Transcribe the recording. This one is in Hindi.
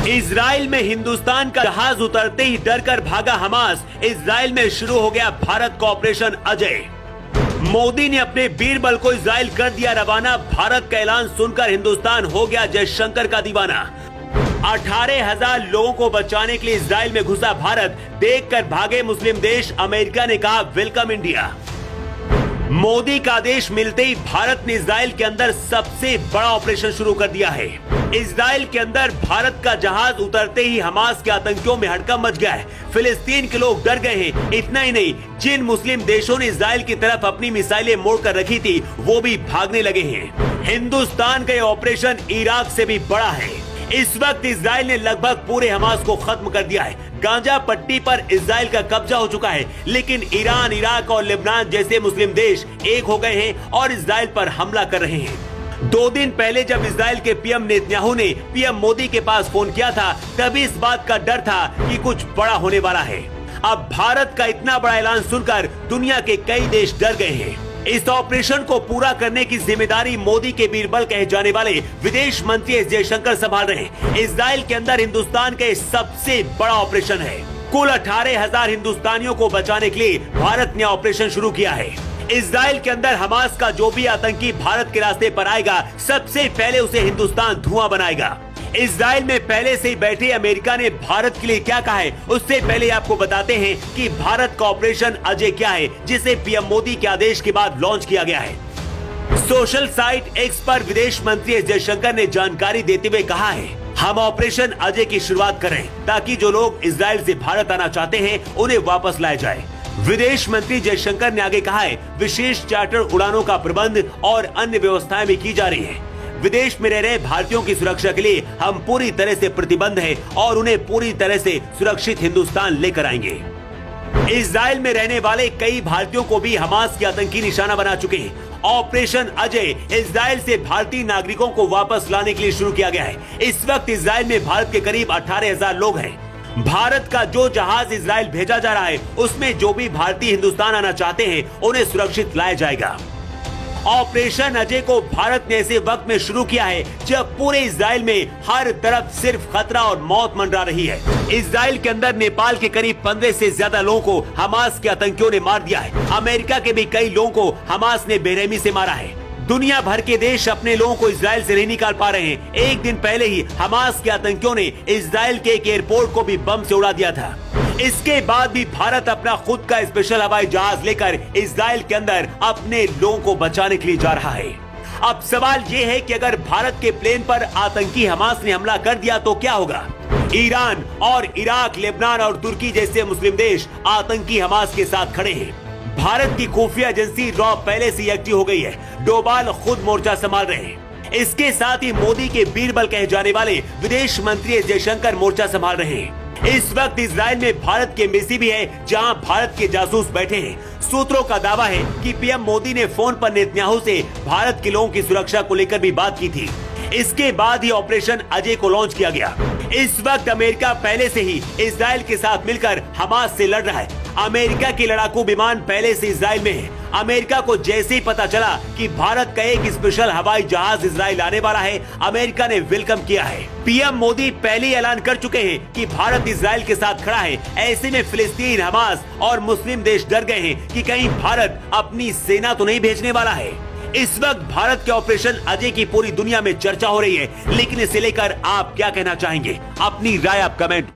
इजराइल में हिंदुस्तान का जहाज उतरते ही डरकर भागा हमास। इजराइल में शुरू हो गया भारत का ऑपरेशन अजय। मोदी ने अपने बीरबल को इजराइल कर दिया रवाना। भारत का ऐलान सुनकर हिंदुस्तान हो गया जयशंकर का दीवाना। 18,000 लोगों को बचाने के लिए इजराइल में घुसा भारत। देखकर भागे मुस्लिम देश। अमेरिका ने कहा वेलकम इंडिया। मोदी का आदेश मिलते ही भारत ने इजराइल के अंदर सबसे बड़ा ऑपरेशन शुरू कर दिया है। इजराइल के अंदर भारत का जहाज उतरते ही हमास के आतंकियों में हड़कंप मच गया है। फिलिस्तीन के लोग डर गए हैं। इतना ही नहीं, जिन मुस्लिम देशों ने इजराइल की तरफ अपनी मिसाइलें मोड़कर रखी थी वो भी भागने लगे हैं। हिंदुस्तान का ये ऑपरेशन इराक से भी बड़ा है। इस वक्त इजराइल ने लगभग पूरे हमास को खत्म कर दिया है। गाजा पट्टी पर इजराइल का कब्जा हो चुका है, लेकिन ईरान, इराक और लेबनान जैसे मुस्लिम देश एक हो गए हैं और इजराइल पर हमला कर रहे हैं। 2 दिन पहले जब इजराइल के पीएम नेतन्याहू ने पीएम मोदी के पास फोन किया था, तभी इस बात का डर था कि कुछ बड़ा होने वाला है। अब भारत का इतना बड़ा ऐलान सुनकर दुनिया के कई देश डर गए हैं। इस ऑपरेशन को पूरा करने की जिम्मेदारी मोदी के बीरबल कहे जाने वाले विदेश मंत्री एस जयशंकर संभाल रहे हैं। इजराइल के अंदर हिंदुस्तान का सबसे बड़ा ऑपरेशन है। कुल 18,000 हिंदुस्तानियों को बचाने के लिए भारत ने ऑपरेशन शुरू किया है। इजराइल के अंदर हमास का जो भी आतंकी भारत के रास्ते पर आएगा, सबसे पहले उसे हिंदुस्तान धुआं बनाएगा। इजराइल में पहले से ही बैठे अमेरिका ने भारत के लिए क्या कहा है, उससे पहले आपको बताते हैं कि भारत का ऑपरेशन अजय क्या है, जिसे पीएम मोदी के आदेश के बाद लॉन्च किया गया है। सोशल साइट एक्स पर विदेश मंत्री एस जयशंकर ने जानकारी देते हुए कहा है, हम ऑपरेशन अजय की शुरुआत करें ताकि जो लोग इजराइल से भारत आना चाहते हैं उन्हें वापस लाया जाए। विदेश मंत्री जयशंकर ने आगे कहा है, विशेष चार्टर उड़ानों का प्रबंध और अन्य व्यवस्थाएं भी की जा रही है। विदेश में रह रहे भारतीयों की सुरक्षा के लिए हम पूरी तरह से प्रतिबद्ध हैं और उन्हें पूरी तरह से सुरक्षित हिंदुस्तान लेकर आएंगे। इजराइल में रहने वाले कई भारतीयों को भी हमास के आतंकी निशाना बना चुके हैं। ऑपरेशन अजय इजराइल से भारतीय नागरिकों को वापस लाने के लिए शुरू किया गया है। इस वक्त इजराइल में भारत के करीब 18,000 लोग हैं। भारत का जो जहाज इजराइल भेजा जा रहा है, उसमें जो भी भारतीय हिंदुस्तान आना चाहते हैं उन्हें सुरक्षित लाया जाएगा। ऑपरेशन अजय को भारत ने ऐसे वक्त में शुरू किया है जब पूरे इजराइल में हर तरफ सिर्फ खतरा और मौत मंडरा रही है। इजराइल के अंदर नेपाल के करीब 15 से ज्यादा लोगों को हमास के आतंकियों ने मार दिया है। अमेरिका के भी कई लोगों को हमास ने बेरहमी से मारा है। दुनिया भर के देश अपने लोगों को इजराइल से नहीं निकाल पा रहे हैं। एक दिन पहले ही हमास के आतंकियों ने इजराइल के एक एयरपोर्ट को भी बम से उड़ा दिया था। इसके बाद भी भारत अपना खुद का स्पेशल हवाई जहाज लेकर इजराइल के अंदर अपने लोगों को बचाने के लिए जा रहा है। अब सवाल ये है कि अगर भारत के प्लेन पर आतंकी हमास ने हमला कर दिया तो क्या होगा? ईरान और इराक, लेबनान और तुर्की जैसे मुस्लिम देश आतंकी हमास के साथ खड़े हैं। भारत की खुफिया एजेंसी रॉ पहले से एक्टिव हो गई है। डोभाल खुद मोर्चा संभाल रहे हैं। इसके साथ ही मोदी के बीरबल कहे जाने वाले विदेश मंत्री एस जयशंकर मोर्चा संभाल रहे हैं। इस वक्त इजराइल में भारत की एम्बेसी भी है, जहां भारत के जासूस बैठे हैं। सूत्रों का दावा है कि पीएम मोदी ने फोन पर नेतन्याहू से भारत के लोगों की सुरक्षा को लेकर भी बात की थी। इसके बाद ही ऑपरेशन अजय को लॉन्च किया गया। इस वक्त अमेरिका पहले से ही इजराइल के साथ मिलकर हमास से लड़ रहा है। अमेरिका के लड़ाकू विमान पहले से इजराइल में है। अमेरिका को जैसे ही पता चला कि भारत का एक स्पेशल हवाई जहाज इजराइल आने वाला है, अमेरिका ने वेलकम किया है। पीएम मोदी पहले ही ऐलान कर चुके हैं कि भारत इजराइल के साथ खड़ा है। ऐसे में फिलिस्तीन, हमास और मुस्लिम देश डर गए हैं कि कहीं भारत अपनी सेना तो नहीं भेजने वाला है। इस वक्त भारत के ऑपरेशन अजय की पूरी दुनिया में चर्चा हो रही है, लेकिन इसे लेकर आप क्या कहना चाहेंगे? अपनी राय आप कमेंट